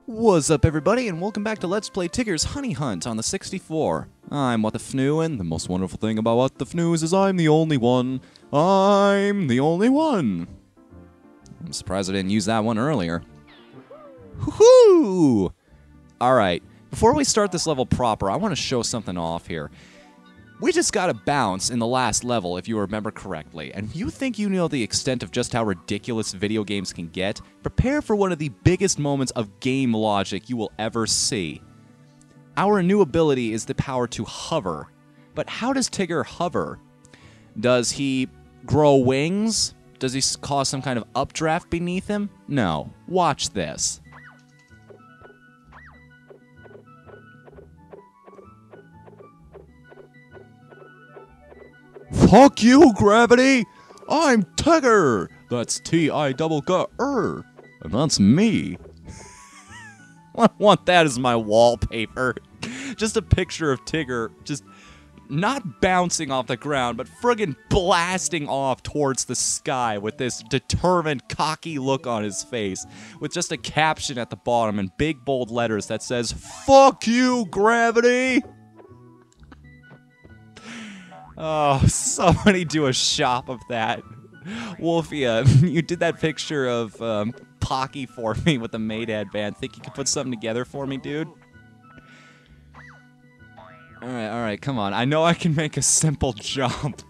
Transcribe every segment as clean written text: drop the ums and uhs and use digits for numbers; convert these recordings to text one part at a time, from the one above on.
What's up, everybody, and welcome back to Let's Play Tigger's Honey Hunt on the 64. I'm What the Fnu, and the most wonderful thing about What the Fnu is I'm the only one. I'm the only one. I'm surprised I didn't use that one earlier. Woohoo! Alright, before we start this level proper, I want to show something off here. We just got a bounce in the last level, if you remember correctly, and if you think you know the extent of just how ridiculous video games can get, prepare for one of the biggest moments of game logic you will ever see. Our new ability is the power to hover. But how does Tigger hover? Does he grow wings? Does he cause some kind of updraft beneath him? No. Watch this. Fuck you, gravity! I'm Tigger! That's T-I-G-G-E-R. And that's me. I want that as my wallpaper. Just a picture of Tigger just not bouncing off the ground, but friggin' blasting off towards the sky with this determined, cocky look on his face, with just a caption at the bottom in big, bold letters that says, "Fuck you, gravity!" Oh, somebody do a shop of that. Wolfie, you did that picture of Pocky for me with the Maid headband. Think you could put something together for me, dude? Alright, come on. I know I can make a simple jump.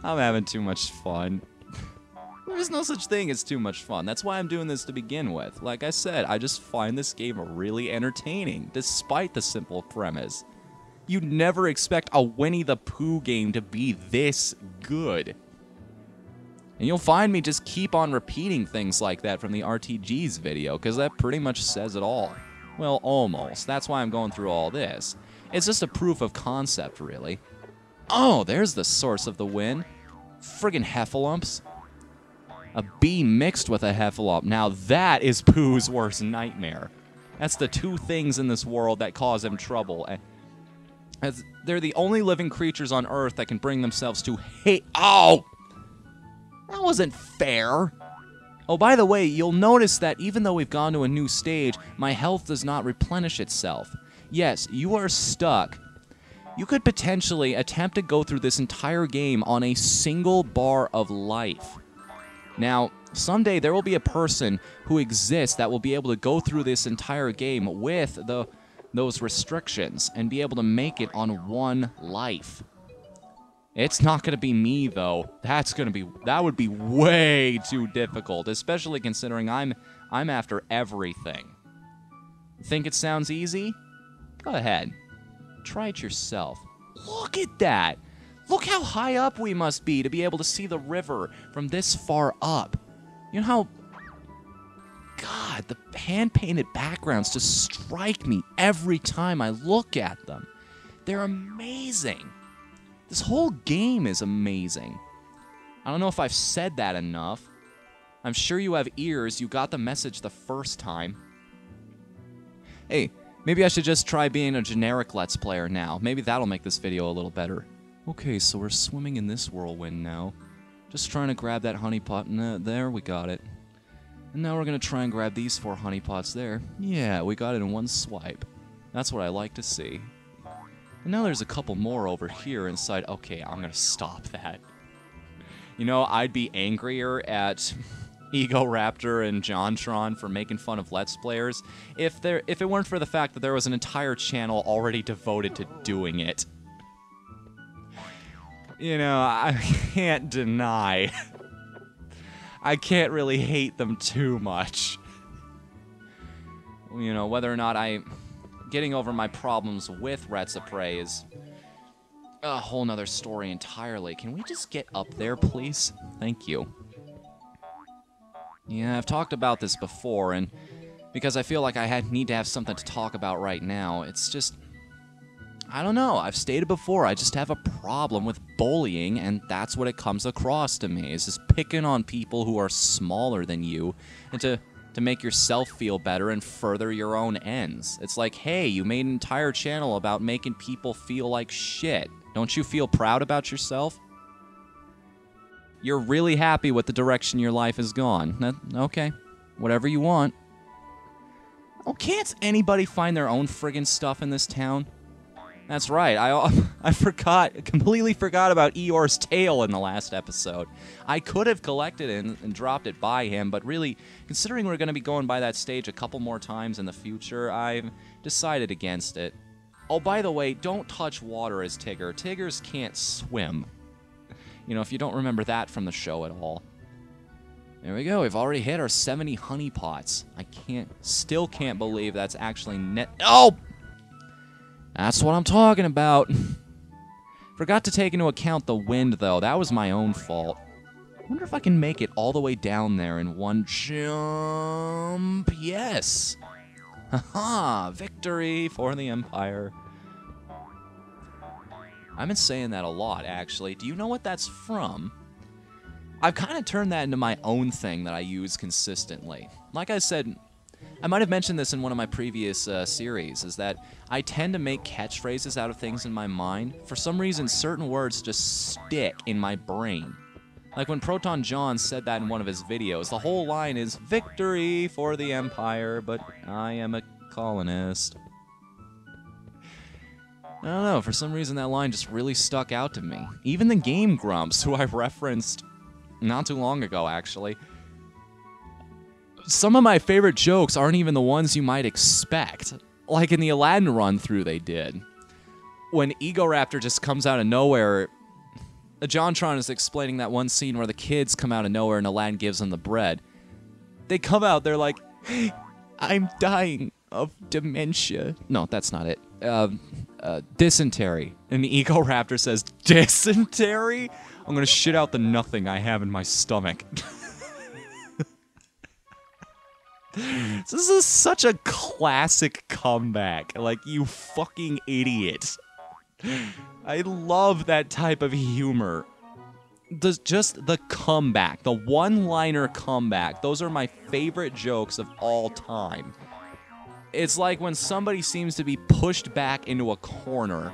I'm having too much fun. There's no such thing as too much fun. That's why I'm doing this to begin with. Like I said, I just find this game really entertaining, despite the simple premise. You'd never expect a Winnie the Pooh game to be this good. And you'll find me just keep on repeating things like that from the RTG's video, because that pretty much says it all. Well, almost. That's why I'm going through all this. It's just a proof of concept, really. Oh, there's the source of the win. Friggin' heffalumps. A bee mixed with a heffalump. Now that is Pooh's worst nightmare. That's the two things in this world that cause him trouble. As they're the only living creatures on Earth that can bring themselves to hate. Oh! That wasn't fair. Oh, by the way, you'll notice that even though we've gone to a new stage, my health does not replenish itself. Yes, you are stuck. You could potentially attempt to go through this entire game on a single bar of life. Now, someday there will be a person who exists that will be able to go through this entire game with those restrictions and be able to make it on one life. It's not going to be me, though. That would be way too difficult, especially considering I'm after everything. Think it sounds easy? Go ahead. Try it yourself. Look at that! Look how high up we must be to be able to see the river from this far up. You know how... God, the hand-painted backgrounds just strike me every time I look at them. They're amazing. This whole game is amazing. I don't know if I've said that enough. I'm sure you have ears. You got the message the first time. Hey, maybe I should just try being a generic Let's Player now. Maybe that'll make this video a little better. Okay, so we're swimming in this whirlwind now. Just trying to grab that honey pot, and there, we got it. And now we're going to try and grab these 4 honey pots there. Yeah, we got it in one swipe. That's what I like to see. And now there's a couple more over here inside. Okay, I'm going to stop that. You know, I'd be angrier at Ego Raptor and JonTron for making fun of Let's Players if it weren't for the fact that there was an entire channel already devoted to doing it. You know, I can't deny... I can't really hate them too much. You know, whether or not getting over my problems with Retsapre is a whole nother story entirely. Can we just get up there, please? Thank you. Yeah, I've talked about this before, and because I feel like I need to have something to talk about right now, it's just... I don't know, I've stated before, I just have a problem with bullying, and that's what it comes across to me, is just picking on people who are smaller than you, and to make yourself feel better and further your own ends. It's like, hey, you made an entire channel about making people feel like shit. Don't you feel proud about yourself? You're really happy with the direction your life has gone. Okay, whatever you want. Oh, can't anybody find their own friggin' stuff in this town? That's right, I completely forgot about Eeyore's tail in the last episode. I could have collected it and dropped it by him, but really, considering we're going to be going by that stage a couple more times in the future, I've decided against it. Oh, by the way, don't touch water as Tigger. Tiggers can't swim. You know, if you don't remember that from the show at all. There we go, we've already hit our 70 honey pots. I still can't believe that's actually Oh! That's what I'm talking about. Forgot to take into account the wind, though. That was my own fault. I wonder if I can make it all the way down there in one jump. Yes! Haha! Victory for the Empire. I've been saying that a lot, actually. Do you know what that's from? I've kind of turned that into my own thing that I use consistently. Like I said, I might have mentioned this in one of my previous series, is that I tend to make catchphrases out of things in my mind. For some reason, certain words just stick in my brain. Like when Proton John said that in one of his videos, the whole line is, "Victory for the Empire, but I am a colonist." I don't know, for some reason that line just really stuck out to me. Even the Game Grumps, who I referenced not too long ago, actually. Some of my favorite jokes aren't even the ones you might expect. Like in the Aladdin run-through they did. When Egoraptor just comes out of nowhere, JonTron is explaining that one scene where the kids come out of nowhere and Aladdin gives them the bread. They come out, they're like, "I'm dying of dementia." No, that's not it. Dysentery. And the Egoraptor says, "Dysentery? I'm gonna shit out the nothing I have in my stomach." This is such a classic comeback. Like, you fucking idiot. I love that type of humor. Just the comeback, the one-liner comeback. Those are my favorite jokes of all time. It's like when somebody seems to be pushed back into a corner,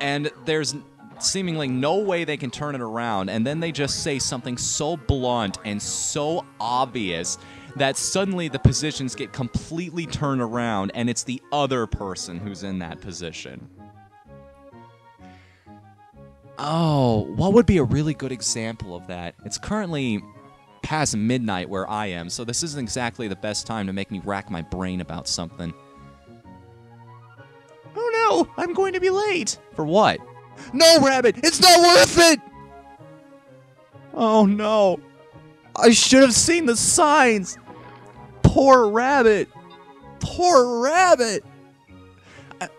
and there's seemingly no way they can turn it around, and then they just say something so blunt and so obvious that suddenly the positions get completely turned around, and it's the other person who's in that position. Oh, what would be a really good example of that? It's currently past midnight where I am, so this isn't exactly the best time to make me rack my brain about something. Oh no, I'm going to be late. For what? No, Rabbit, it's not worth it! Oh no. I should have seen the signs. Poor Rabbit. Poor Rabbit.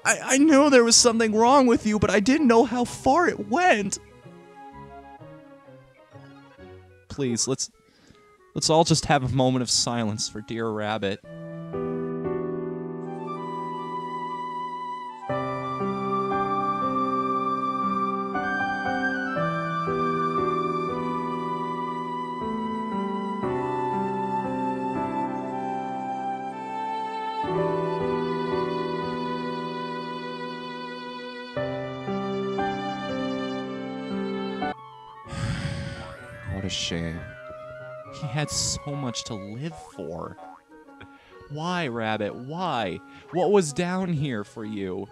I knew there was something wrong with you, but I didn't know how far it went. Please, let's all just have a moment of silence for dear Rabbit. What a shame. He had so much to live for. Why, Rabbit? Why? What was down here for you?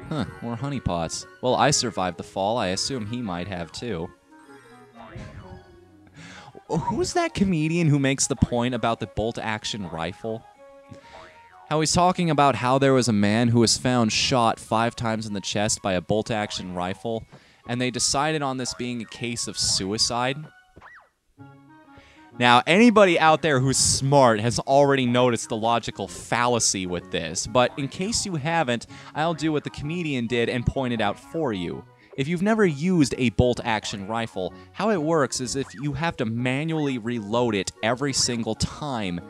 Huh, more honeypots. Well, I survived the fall. I assume he might have too. Who's that comedian who makes the point about the bolt-action rifle? How he's talking about how there was a man who was found shot 5 times in the chest by a bolt-action rifle, and they decided on this being a case of suicide. Now, anybody out there who's smart has already noticed the logical fallacy with this, but in case you haven't, I'll do what the comedian did and point it out for you. If you've never used a bolt-action rifle, how it works is if you have to manually reload it every single time.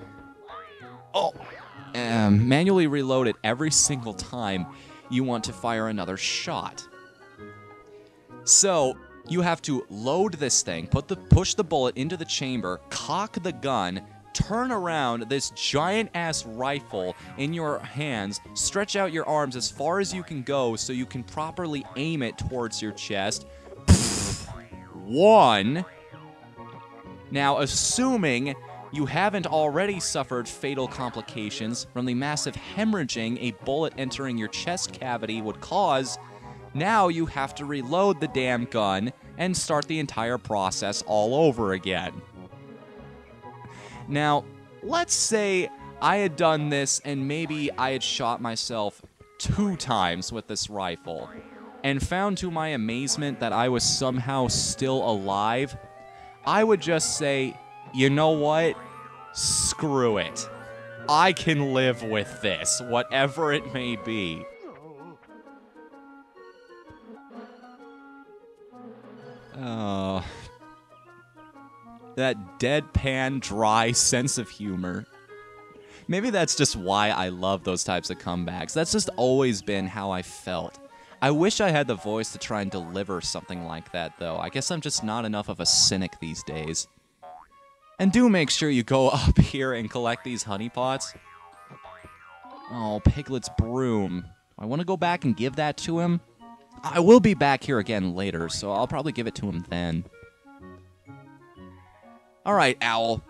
Manually reload it every single time you want to fire another shot. So, you have to load this thing, push the bullet into the chamber, cock the gun, turn around this giant-ass rifle in your hands, stretch out your arms as far as you can go so you can properly aim it towards your chest. 1, Now, assuming you haven't already suffered fatal complications from the massive hemorrhaging a bullet entering your chest cavity would cause, now you have to reload the damn gun and start the entire process all over again. Now, let's say I had done this and maybe I had shot myself 2 times with this rifle and found to my amazement that I was somehow still alive. I would just say, you know what? Screw it. I can live with this, whatever it may be. Oh. That deadpan, dry sense of humor. Maybe that's just why I love those types of comebacks. That's just always been how I felt. I wish I had the voice to try and deliver something like that, though. I guess I'm just not enough of a cynic these days. And do make sure you go up here and collect these honeypots. Oh, Piglet's broom. I want to go back and give that to him. I will be back here again later, so I'll probably give it to him then. Alright, Owl.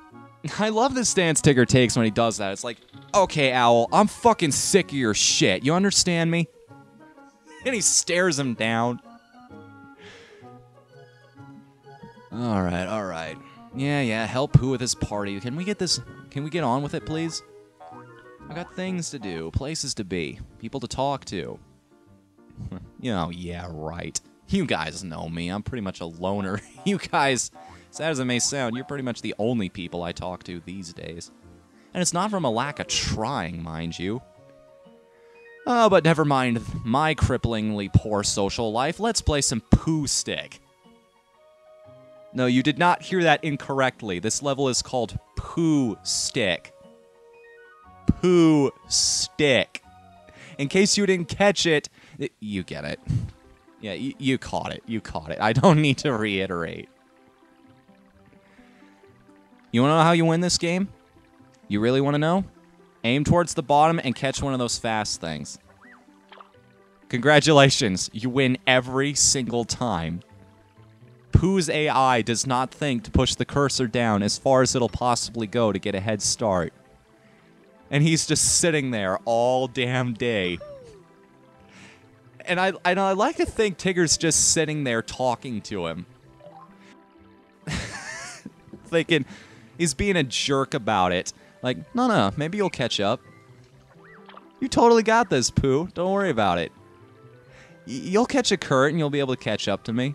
I love the stance Tigger takes when he does that. It's like, okay, Owl, I'm fucking sick of your shit. You understand me? And he stares him down. Alright, alright. Yeah, help Pooh with his party. Can we get on with it, please? I got things to do, places to be, people to talk to. You know, yeah, right. You guys know me. I'm pretty much a loner. You guys, sad as it may sound, you're pretty much the only people I talk to these days. And it's not from a lack of trying, mind you. Oh, but never mind my cripplingly poor social life. Let's play some Pooh Stick. No, you did not hear that incorrectly. This level is called Pooh Stick. Pooh Stick. In case you didn't catch it, you get it. Yeah, you caught it. You caught it. I don't need to reiterate. You want to know how you win this game? You really want to know? Aim towards the bottom and catch one of those fast things. Congratulations. You win every single time. Pooh's AI does not think to push the cursor down as far as it'll possibly go to get a head start. And he's just sitting there all damn day. And I like to think Tigger's just sitting there talking to him. Thinking he's being a jerk about it. Like, no, maybe you'll catch up. You totally got this, Pooh. Don't worry about it. You'll catch a current and you'll be able to catch up to me.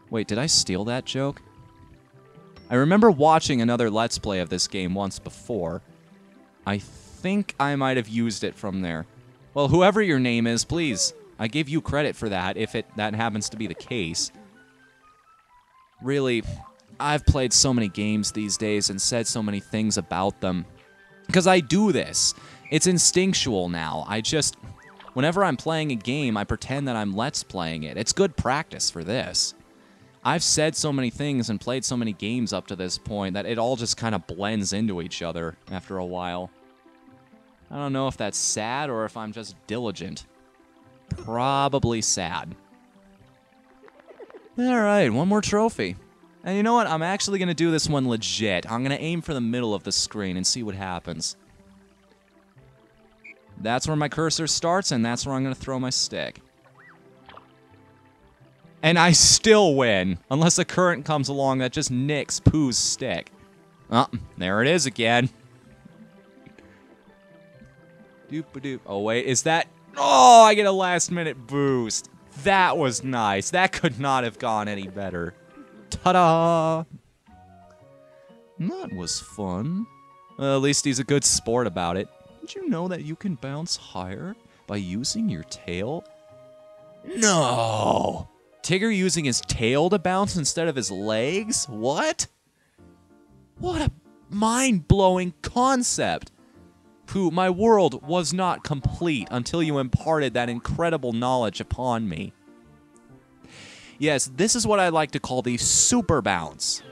Wait, did I steal that joke? I remember watching another Let's Play of this game once before. I think I might have used it from there. Well, whoever your name is, please. I give you credit for that, if that happens to be the case. Really, I've played so many games these days and said so many things about them. Because I do this. It's instinctual now. Whenever I'm playing a game, I pretend that I'm Let's Playing it. It's good practice for this. I've said so many things and played so many games up to this point that it all just kind of blends into each other after a while. I don't know if that's sad or if I'm just diligent. Probably sad. Alright, one more trophy. And you know what? I'm actually going to do this one legit. I'm going to aim for the middle of the screen and see what happens. That's where my cursor starts, and that's where I'm going to throw my stick. And I still win, unless a current comes along that just nicks Pooh's stick. Oh, there it is again. Doop-a-doop. Oh, wait, is that... Oh, I get a last-minute boost. That was nice. That could not have gone any better. Ta-da! That was fun. Well, at least he's a good sport about it. Did you know that you can bounce higher by using your tail? No! Tigger using his tail to bounce instead of his legs? What? What a mind-blowing concept! Pooh, my world was not complete until you imparted that incredible knowledge upon me. Yes, this is what I like to call the super bounce.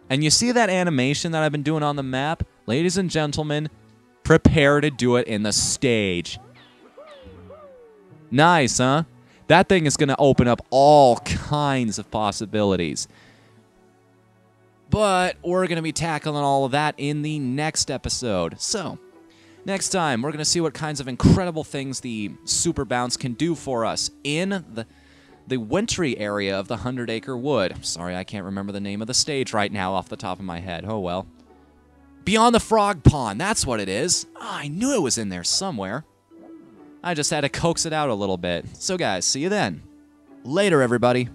And you see that animation that I've been doing on the map? Ladies and gentlemen, prepare to do it in the stage. Nice, huh? That thing is going to open up all kinds of possibilities. But we're going to be tackling all of that in the next episode. So, next time, we're going to see what kinds of incredible things the Super Bounce can do for us in the wintry area of the 100-Acre Wood. Sorry, I can't remember the name of the stage right now off the top of my head. Oh, well. Beyond the Frog Pond, that's what it is. Oh, I knew it was in there somewhere. I just had to coax it out a little bit. So, guys, see you then. Later, everybody.